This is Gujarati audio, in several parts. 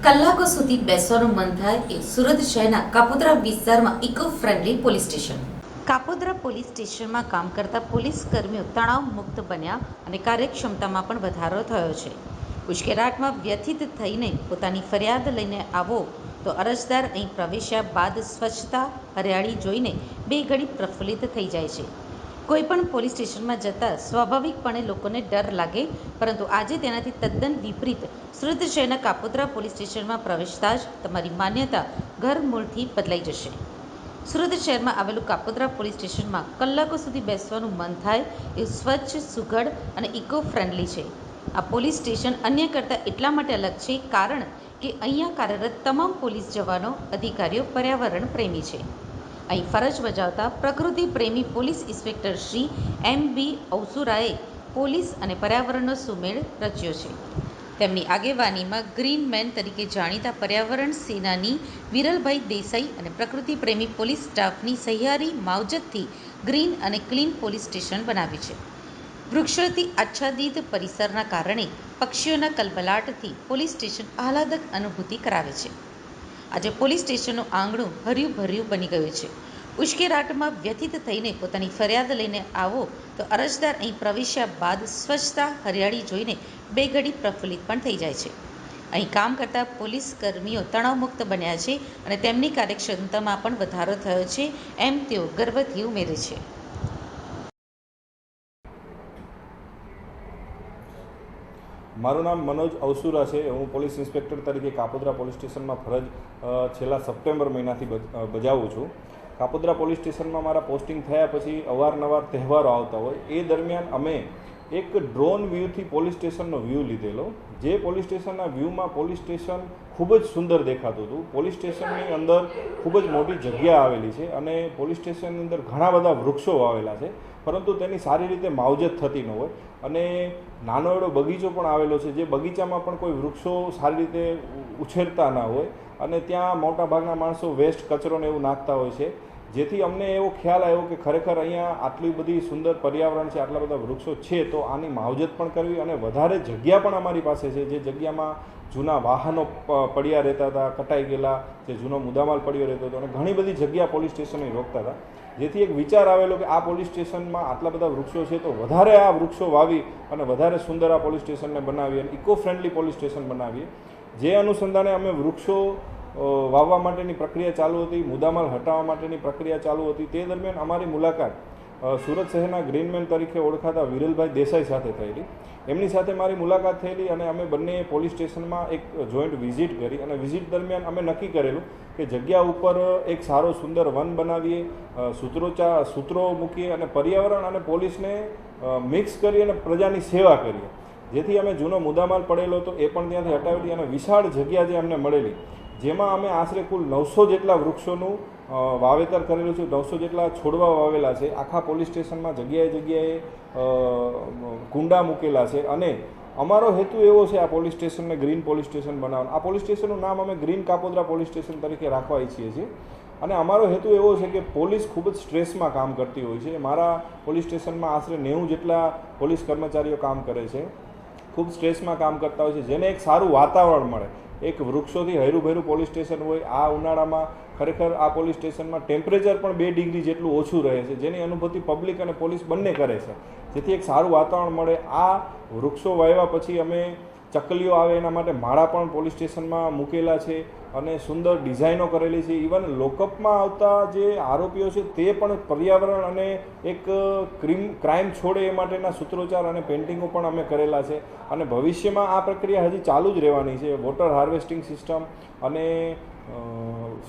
કલાકો સુધી બેસવાનું મન થાય એ સુરત શહેરના કાપોદ્રા વિસ્તારમાં eco friendly police station. Kapodra police સ્ટેશનમાં કામ કરતા પોલીસ કર્મીઓ તણાવ મુક્ત બન્યા અને કાર્યક્ષમતામાં પણ વધારો થયો છે. ઉશ્કેરાટમાં વ્યથિત થઈને પોતાની ફરિયાદ લઈને આવો તો અરજદાર અહીં પ્રવેશ્યા બાદ સ્વચ્છતા હરિયાળી જોઈને બે ઘડી પ્રફુલ્લિત થઈ જાય છે. કોઈ પણ પોલીસ સ્ટેશનમાં જતાં સ્વાભાવિકપણે લોકોને ડર લાગે, પરંતુ આજે તેનાથી તદ્દન વિપરીત સુરત શહેરના કાપોદ્રા પોલીસ સ્ટેશનમાં પ્રવેશતા જ તમારી માન્યતા ઘરમૂળથી બદલાઈ જશે. સુરત શહેરમાં આવેલું કાપોદ્રા પોલીસ સ્ટેશનમાં કલાકો સુધી બેસવાનું મન થાય એ સ્વચ્છ, સુઘડ અને ઇકો ફ્રેન્ડલી છે. આ પોલીસ સ્ટેશન અન્ય કરતાં એટલા માટે અલગ છે કારણ કે અહીંયા કાર્યરત તમામ પોલીસ જવાનો, અધિકારીઓ પર્યાવરણ પ્રેમી છે. અહીં ફરજ બજાવતા પ્રકૃતિ પ્રેમી પોલીસ ઇન્સ્પેક્ટર શ્રી એમ.બી. અવસુરાએ પોલીસ અને પર્યાવરણનો સુમેળ રચ્યો છે. તેમની આગેવાનીમાં ગ્રીન મેન તરીકે જાણીતા પર્યાવરણ સેનાની વિરલભાઈ દેસાઈ અને પ્રકૃતિ પ્રેમી પોલીસ સ્ટાફની સહિયારી માવજતથી ગ્રીન અને ક્લીન પોલીસ સ્ટેશન બનાવ્યું છે. વૃક્ષોથી આચ્છાદિત પરિસરના કારણે પક્ષીઓના કલબલાટથી પોલીસ સ્ટેશન આહલાદક અનુભૂતિ કરાવે છે. આજે પોલીસ સ્ટેશનનું આંગણું હર્યું ભર્યું બની ગયું છે. ઉશ્કેરાટમાં વ્યથિત થઈને પોતાની ફરિયાદ લઈને આવો તો અરજદાર અહીં પ્રવેશ્યા બાદ સ્વચ્છતા હરિયાળી જોઈને બે ઘડી પ્રફુલ્લિત પણ થઈ જાય છે. અહીં કામ કરતા પોલીસ કર્મીઓ તણાવમુક્ત બન્યા છે અને તેમની કાર્યક્ષમતામાં પણ વધારો થયો છે, એમ તેઓ ગર્વથી ઉમેરે છે. મારું નામ મનોજ અવસુરા છે. હું પોલીસ ઇન્સ્પેક્ટર તરીકે કાપોદ્રા પોલીસ સ્ટેશનમાં ફરજ છેલ્લા સપ્ટેમ્બર મહિનાથી બજાવું છું. કાપોદ્રા પોલીસ સ્ટેશનમાં મારા પોસ્ટિંગ થયા પછી અવારનવાર તહેવારો આવતા હોય, એ દરમિયાન અમે એક ડ્રોન વ્યૂથી પોલીસ સ્ટેશનનો વ્યૂ લીધેલો. જે પોલીસ સ્ટેશનના વ્યૂમાં પોલીસ સ્ટેશન ખૂબ જ સુંદર દેખાતું હતું. પોલીસ સ્ટેશનની અંદર ખૂબ જ મોટી જગ્યા આવેલી છે અને પોલીસ સ્ટેશનની અંદર ઘણા બધા વૃક્ષો વાવેલા છે, પરંતુ તેની સારી રીતે માવજત થતી ન હોય અને નાનો એવો બગીચો પણ આવેલો છે, જે બગીચામાં પણ કોઈ વૃક્ષો સારી રીતે ઉછેરતા ના હોય અને ત્યાં મોટાભાગના માણસો વેસ્ટ કચરો ને એવું નાખતા હોય છે. જેથી અમને એવો ખ્યાલ આવ્યો કે ખરેખર અહીંયા આટલી બધી સુંદર પર્યાવરણ છે, આટલા બધા વૃક્ષો છે, તો આની માવજત પણ કરવી અને વધારે જગ્યા પણ અમારી પાસે છે, જે જગ્યામાં જૂના વાહનો પડ્યા રહેતા હતા, કટાઈ ગયેલા, જે જૂનો મુદ્દામાલ પડ્યો રહેતો હતો અને ઘણી બધી જગ્યા પોલીસ સ્ટેશનને રોકતા હતા. જેથી એક વિચાર આવેલો કે આ પોલીસ સ્ટેશનમાં આટલા બધા વૃક્ષો છે, તો વધારે આ વૃક્ષો વાવી અને વધારે સુંદર આ પોલીસ સ્ટેશનને બનાવીએ અને ઇકો ફ્રેન્ડલી પોલીસ સ્ટેશન બનાવીએ. જે અનુસંધાને અમે વૃક્ષો વાવવા માટેની પ્રક્રિયા ચાલુ હતી, મુદ્દામાલ હટાવવા માટેની પ્રક્રિયા ચાલુ હતી. તે દરમિયાન અમારી મુલાકાત સુરત શહેરના ગ્રીનમેન તરીકે ઓળખાતા વિરલભાઈ દેસાઈ સાથે થયેલી. એમની સાથે મારી મુલાકાત થયેલી અને અમે બંને પોલીસ સ્ટેશનમાં એક જોઈન્ટ વિઝિટ કરી અને વિઝિટ દરમિયાન અમે નક્કી કરેલું કે જગ્યા ઉપર એક સારો સુંદર વન બનાવીએ, સૂત્રો મૂકીએ અને પર્યાવરણ અને પોલીસને મિક્સ કરી અને પ્રજાની સેવા કરીએ. જેથી અમે જૂનો મુદ્દામાલ પડેલો હતો એ પણ ત્યાંથી હટાવેલી અને વિશાળ જગ્યા જે અમને મળેલી, જેમાં અમે આશરે કુલ 900 જેટલા વૃક્ષોનું વાવેતર કરેલું છે, 900 જેટલા છોડવા વાવેલા છે. આખા પોલીસ સ્ટેશનમાં જગ્યાએ કુંડા મૂકેલા છે અને અમારો હેતુ એવો છે આ પોલીસ સ્ટેશનને ગ્રીન પોલીસ સ્ટેશન બનાવવાનો. આ પોલીસ સ્ટેશનનું નામ અમે ગ્રીન કાપોદ્રા પોલીસ સ્ટેશન તરીકે રાખવા ઈચ્છીએ છીએ અને અમારો હેતુ એવો છે કે પોલીસ ખૂબ જ સ્ટ્રેસમાં કામ કરતી હોય છે. મારા પોલીસ સ્ટેશનમાં આશરે 90 જેટલા પોલીસ કર્મચારીઓ કામ કરે છે, ખૂબ સ્ટ્રેસમાં કામ કરતા હોય છે, જેને એક સારું વાતાવરણ મળે. એક વૃક્ષોથી હર્યુભર્યું પોલીસ સ્ટેશન હોય. આ ઉનાળામાં ખરેખર આ પોલીસ સ્ટેશનમાં ટેમ્પરેચર પણ 2 ડિગ્રી જેટલું ઓછું રહે છે, જેની અનુભૂતિ પબ્લિક અને પોલીસ બંને કરે છે. જેથી એક સારું વાતાવરણ મળે. આ વૃક્ષો વાવ્યા પછી અમે ચકલીઓ આવે એના માટે માળા પણ પોલીસ સ્ટેશનમાં મૂકેલા છે અને સુંદર ડિઝાઇનો કરેલી છે. ઇવન લોકઅપમાં આવતા જે આરોપીઓ છે તે પણ પર્યાવરણ અને એક ક્રાઇમ છોડે એ માટેના સૂત્રોચ્ચાર અને પેઇન્ટિંગો પણ અમે કરેલા છે અને ભવિષ્યમાં આ પ્રક્રિયા હજી ચાલુ જ રહેવાની છે. વોટર હાર્વેસ્ટિંગ સિસ્ટમ અને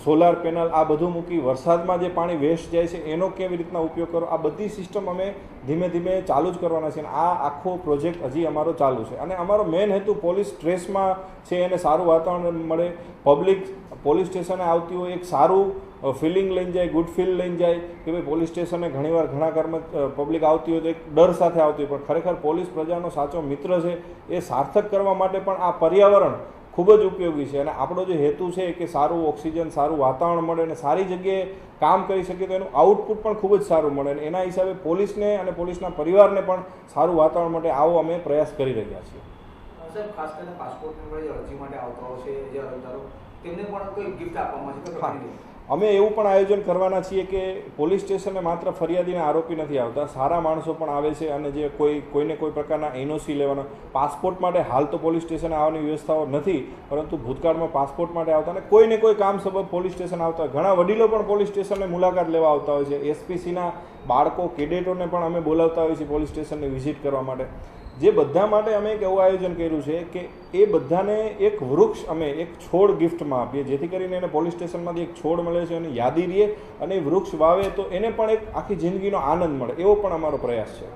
સોલાર પેનલ આ બધું મૂકી વરસાદમાં જે પાણી વેસ્ટ જાય છે એનો કેવી રીતના ઉપયોગ કરો, આ બધી સિસ્ટમ અમે ધીમે ધીમે ચાલુ જ કરવાના છે. આ આખો પ્રોજેક્ટ હજી અમારો ચાલુ છે અને અમારો મેઇન હેતુ પોલીસ સ્ટ્રેસમાં છે એને સારું વાતાવરણ મળે, પબ્લિક પોલીસ સ્ટેશને આવતી હોય એક સારું ફિલિંગ લઈને જાય, ગુડ ફીલ લઈને જાય કે ભાઈ પોલીસ સ્ટેશને ઘણીવાર ઘણા પબ્લિક આવતી હોય તો એક ડર સાથે આવતી હોય, પણ ખરેખર પોલીસ પ્રજાનો સાચો મિત્ર છે. એ સાર્થક કરવા માટે પણ આ પર્યાવરણ ખૂબ જ ઉપયોગી છે અને આપણો જે હેતુ છે કે સારું ઓક્સિજન, સારું વાતાવરણ મળે અને સારી જગ્યાએ કામ કરી શકીએ તો એનું આઉટપુટ પણ ખૂબ જ સારું મળે અને એના હિસાબે પોલીસને અને પોલીસના પરિવારને પણ સારું વાતાવરણ માટે આવો અમે પ્રયાસ કરી રહ્યા છીએ. સાહેબ ખાસ કરીને પાસપોર્ટની મળે જે અરજી માટે આવતા હોય છે જે અરજદારો તેમને પણ કોઈ ગિફ્ટ આપવામાં છે કે હા, અમે એવું પણ આયોજન કરવાના છીએ કે પોલીસ સ્ટેશને માત્ર ફરિયાદીને આરોપી નથી આવતા, સારા માણસો પણ આવે છે અને જે કોઈને કોઈ પ્રકારના એનઓસી લેવાના પાસપોર્ટ માટે હાલ તો પોલીસ સ્ટેશને આવવાની વ્યવસ્થાઓ નથી, પરંતુ ભૂતકાળમાં પાસપોર્ટ માટે આવતા અને કોઈને કોઈ કામ સબબ પોલીસ સ્ટેશન આવતા હોય. ઘણા વડીલો પણ પોલીસ સ્ટેશનને મુલાકાત લેવા આવતા હોય છે. એસપીસીના બાળકો કેડેટોને પણ અમે બોલાવતા હોઈએ છીએ પોલીસ સ્ટેશનને વિઝિટ કરવા માટે. જે બધા માટે અમે એક એવું આયોજન કર્યું છે કે એ બધાને એક વૃક્ષ અમે એક છોડ ગિફ્ટમાં આપીએ, જેથી કરીને એને પોલીસ સ્ટેશનમાંથી એક છોડ મળે છે એની યાદી રહે અને એ વૃક્ષ વાવે તો એને પણ એક આખી જિંદગીનો આનંદ મળે, એવો પણ અમારો પ્રયાસ છે.